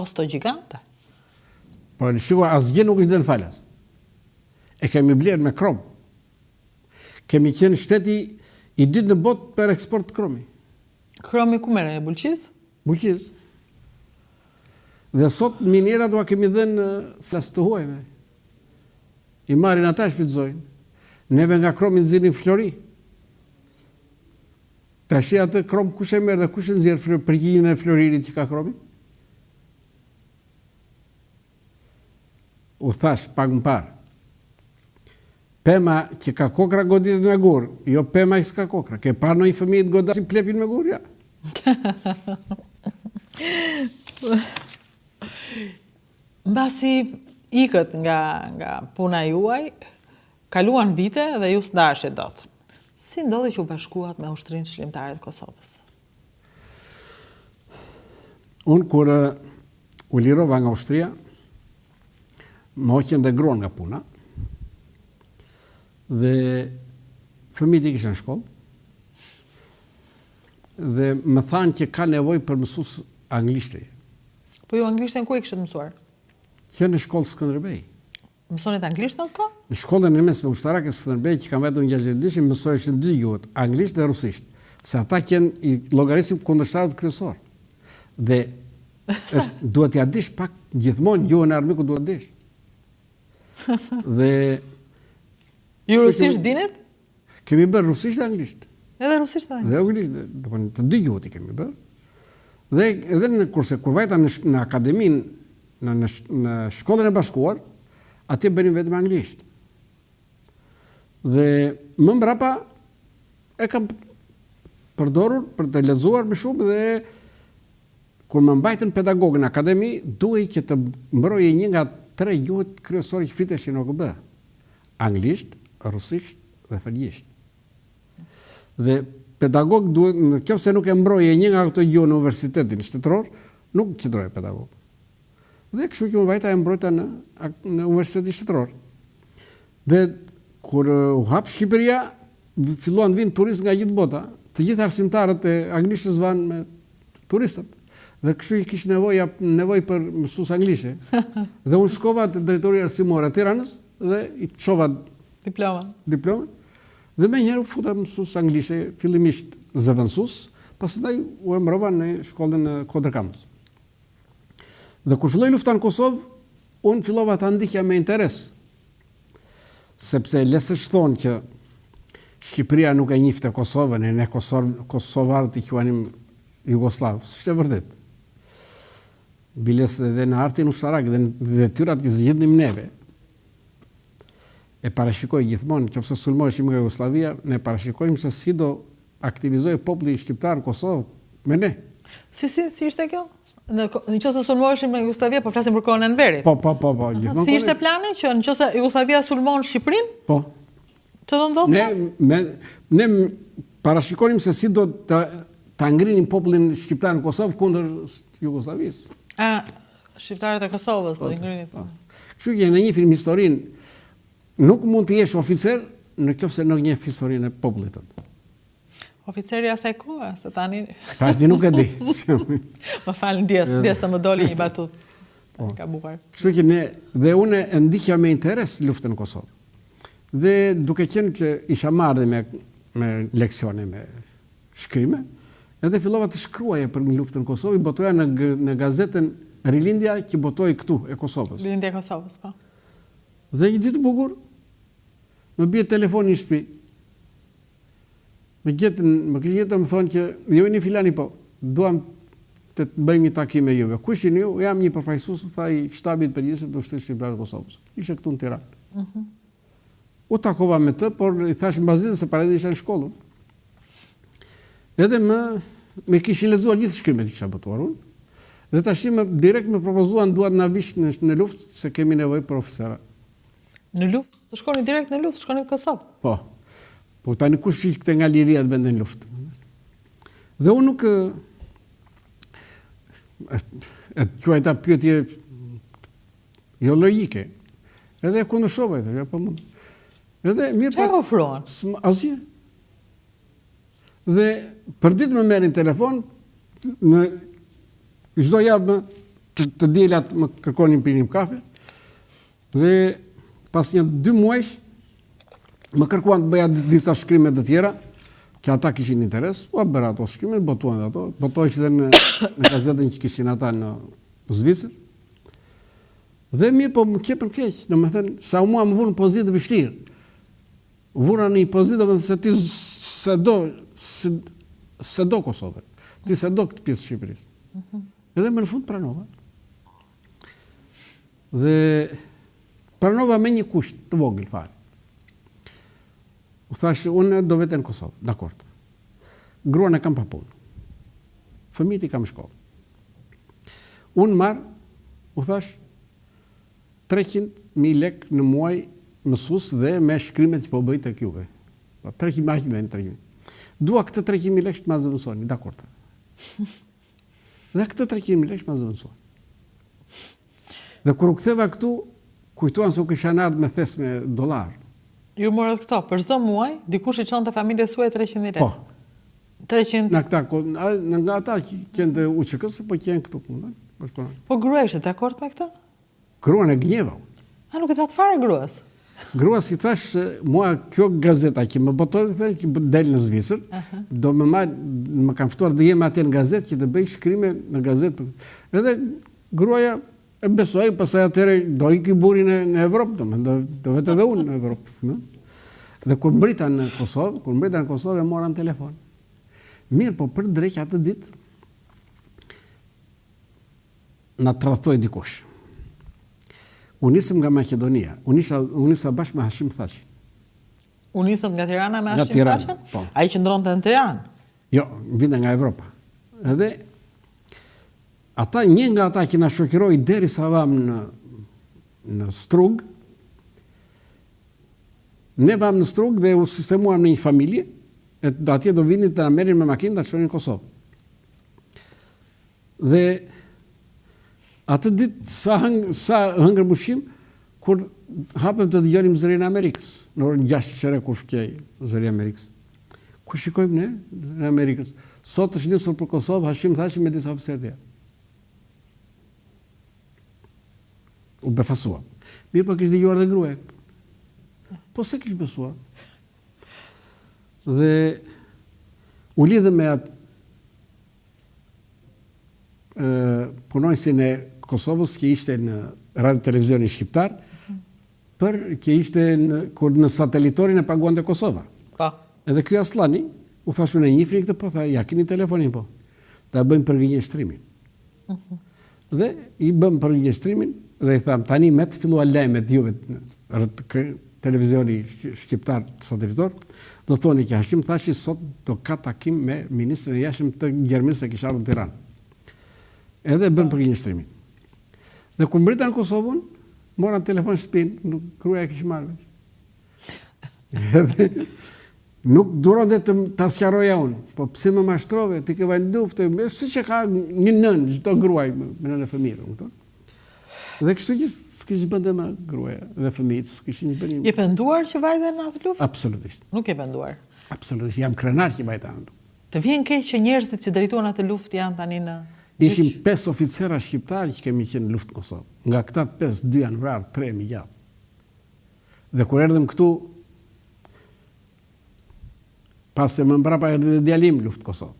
Posto gjigante. Po në shiko, asgjë nuk është dhe në falas. E kemi blerë me krom. Kemi qenë shteti i dytë në botë për eksport të kromi. Kromi ku mere, e Bulqiz? Bulqiz. Dhe sot minera do a kemi dhe në flas të huajve. I marrin ata shfrytëzojnë. Neve nga kromi nxirrin flori. Tash atë krom kush e merr dhe kush e nxjerr përgjigjen e floririt që ka kromi? U thash pak më parë. Pema që ka kokra goditet me gur, jo pema që s'ka kokra. Ke parë ndonjë fëmijë të godasin plepin me gur, ja. Mbasi ikët nga puna juaj, kaluan vite dhe ju s'ndahesh dot. Si ndodhi që u bashkuat me Ushtrinë Shqiptare të Kosovës? Unë kur u lirova nga Ushtria, më hoqën dhe gruan nga puna, dhe fëmijët i kishin në shkollë, dhe më thanë që ka nevojë për mësues anglisht. Po ju anglishten ku e kishit mësuar? Që në shkollë Skënderbej. Mësonit anglisht në ka? Në shkollën e mesme ushtarake Skënderbej, që kam vetëm 62, mësoheshin 2 gjuhët, anglisht dhe rusisht. Se ata i llogarisim kundërshtarët kryesor. Dhe duhet ja dish pak gjithmonë gjuhën e armikut duhet dish. Dhe ju rusisht dinit? Kemi bërë rusisht dhe anglisht. Edhe rusisht dhe anglisht? Dhe anglisht, të 2 gjuhët i kemi bërë. Dhe edhe kurse kur vajta në akademinë, në shkollën e bashkuar, atje bënim vetëm anglisht. Dhe më mbrapa e kam përdorur për të lexuar më shumë dhe kur më mbajtën pedagog në akademi, duhej që të mbrojë një nga 3 gjuhët kryesore që fliteshin në OKB. Anglisht, rusisht dhe falgjisht. Dhe pedagog duhet, nëse nuk e mbroje një nga këto gjuhë në universitetin shtetëror, nuk qëndroi pedagog. Dhe kështu që më vajta e mbrojta në universitetin shtetëror. Dhe kur u hap Shqipëria, filluan vinë turistë nga gjithë bota, të gjithë arsimtarët e anglishtës vanë me turistët. Dhe kështu që kishte nevojë për mësues anglishe. Dhe unë shkova te drejtori arsimor e Tiranës dhe i çova diplomën. Dhe më njëherë u futa mësues anglishe, fillimisht zëvendësues, pastaj u emërova në shkollën e Kodrëkamës. Dhe kur filloi lufta në Kosovë, unë fillova ta ndiqja me interes. Sepse lesësh thonë që Shqipëria nuk e njifte Kosovën, e ne kosovarët i quanim Jugoslavë. S'është e vërtet. Biles edhe në artin ushtarak dhe në detyrat që zgjidhnim neve. E parashikoj gjithmonë, nëse sulmoheshim nga Jugoslavia, ne parashikojmë se si do aktivizoj populli shqiptar në Kosovë me ne. Si ishte kjo? Nëse sulmoheshim nga Jugoslavia, po flasim për kohën e Enverit. Po, gjithmonë. Si ishte plani që nëse Jugoslavia sulmon Shqipërinë? Po. Çfarë do ndodhte? Ne parashikonim se si do ta ngrinim popullin shqiptar në Kosovë kundër Jugosllavisë. Shqiptarët e Kosovës do i ngrinin. Kështu që në një film historinë nuk mund të jesh oficer nëse nuk njeh historinë e popullit tënd. Oficeri asaj kohe, se tani nuk e di. Më falni ndjes të më doli një batutë. Ka bukur. Kështu që dhe unë e ndiqja me interes luftën në Kosovë. Dhe duke qenë që isha marrë me leksione, me shkrime, edhe fillova të shkruaja për luftën në Kosovë, botoja në gazetën Rilindja që botoi këtu e Kosovës. Rilindja e Kosovës, po. Dhe një ditë bukur, më bie telefoni në shtëpi. Më kishin gjetur më thonë që jo një filani po, duam të bëjmë një takim me juve. Kush jeni ju? Jam një përfaqësues i shtabit përgjithshëm të Ushtrisë Shqiptare të Kosovës. Ishte këtu në Tiranë. U takova me të, por i thash mbazit se para isha në shkollë. Edhe me kishin lexuar gjithë shkrimet që kisha botuar unë. Dhe tash direkt më propozuan duat na vish në luftë se kemi nevojë për oficera. Në luftë? Të shkoni direkt në luftë, shkoni në Kosovë? Po. Po tani kush ishte nga liria të vendin luftë. Dhe unë nuk e quajta pyetje jo logjike. Edhe kundërshova atë, po mund. Edhe mirë çfarë ofruan? Asgjë. Dhe për ditë më merrin telefon në çdo javë të djelat më kërkonin pinim kafe, dhe pas 2 muajsh më kërkuan të bëja disa shkrimet të tjera, që ata kishin interes, u bëra ato shkrimet, botuan ato, botoj që dhe në gazetën që kishin ata në Zvicër, dhe mirë po më qepën keq, do më thënë, sa mua më vunë pozitë të vështirë, vura në një pozitë, dhe se ti se do Kosovën, ti se do këtë pjesë Shqipërisë. Edhe më në fund pranova. Dhe pranova me një kusht të vogël fare. U thash, unë do vete në Kosovë, dakord. Gruan e kam pa punë. Fëmijët i kam shkollë. Unë marr, u thash, 300.000 lek në muaj mësues dhe me shkrimet që po bëj tek juve. 300.000. Dua këtë 300.000 lek të ma zëvendësoni, dakord. Dhe këtë 300.000 lek të ma zëvendësoni. Dhe kur u ktheva këtu, kujtuan se u kisha ardhur me thes me dollar. Ju morët këto, për çdo muaj, dikush i çonte familjes suaj 300.000 lekë. Po. 300. Nga ata që qenë të UÇK-s, po qenë këtu punë. Po gruaja ishte dakord me këtë? Gruan e gënjeva. A nuk e thatë fare gruas? Gruas i thash, mua kjo gazeta që më botoi, thënë që del në Zvicër, do më kanë ftuar të jem atje në gazetë që të bëj shkrime në gazetë. Edhe gruaja e besoj, pastaj atëherë do iki burri në Evropë, do vetë edhe unë në Evropë. Dhe kur mbrita në Kosovë, e mora në telefon. Mirë, po për drejt atë ditë, na tradhtoi dikush. Unë nisëm nga Maqedonia, unë nisa bashkë me Hashim Thaqin. Unë nisëm nga Tirana me Hashim Thaqin? Po. Ai qëndronte në Tiranë? Jo, vinte nga Evropa. Edhe ata, një nga ata që na shokiroi derisa vam në Strug, ne vam në Strug dhe u sistemuam në një familje, e atje do vinin të na merrin me makinë ta çonin në Kosovë. Dhe atë ditë sa hëngër mushim, kur hapëm të dëgjonim zërin Amerikës, në orën 6 qere kur shkej zëri Amerikës. Ku shikojmë ne në Amerikës? Sot është nisur për Kosovë, Hashim Thaçi me disa oficerë tjerë. U befasuam. Mirë po kishte dëgjuar dhe gruaja. Po se kishte besuar. Dhe u lidhëm me atë punojësin e Kosovës që ishte në radio televizioni shqiptar, për që ishte në satelitorin e paguante Kosova. Pa. Edhe kjo Aslani, u thashun e njifni këtë, po tha, ja keni telefonin po, da bëjmë përgjigjestrimin. Dhe i bëjmë përgjigjestrimin dhe i tham, tani me të fillua lajmet juve në televizioni shqiptar satelitor, do thoni që Hashim Thaçi sot do ka takim me ministrin e jashtëm të Gjermanisë që kishte ardhur në Tiranë. Edhe bën përgjigjestrimin. Dhe kur mbrita në Kosovën, mora në telefon shtëpinë, gruaja kishte marrë. Edhe nuk duron dhe të sqaroja unë, po pse më mashtrove, ti ke vajnë dufte, si që ka një nën, çdo gruaj me nënë e fëmijëve, kupton? Dhe kështu që s'kishte bënde me gruaja dhe fëmijët, s'kishin një bënim. Je penduar që vajte në atë luftë? Absolutisht. Nuk je penduar. Absolutisht, jam krenar që vajta në luftë. Të vjen keq që njerëzit që drejtuan atë luftë janë tani në... Ishim 5 oficera shqiptarë që kemi qenë në luftë në Kosovë. Nga këta 5, 2 janë vrarë, 3 mi gjatë. Dhe kur erdhëm këtu, pas se më mbrapa erdhi dhe djalim luftë Kosovë.